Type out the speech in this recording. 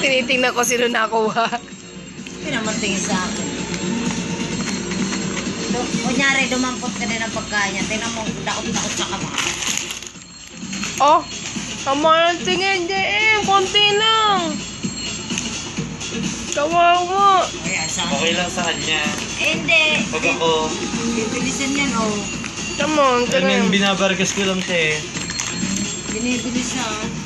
Tinitingnan ko sino nakuha. Hindi naman tingin sa akin. Kunyari, dumampot ka din ng pagkain niya. Tingnan mo, dakot-dakot sa kama. Oh, tama ng tingin, JM. Konti lang. Kawawa. Ayan, sa Okay lang sa kanya. hindi. Pag ako, Bibilisan yan, oh. Come on, alam mo, tingin. binabargas ko lang siya eh. Binibilisan.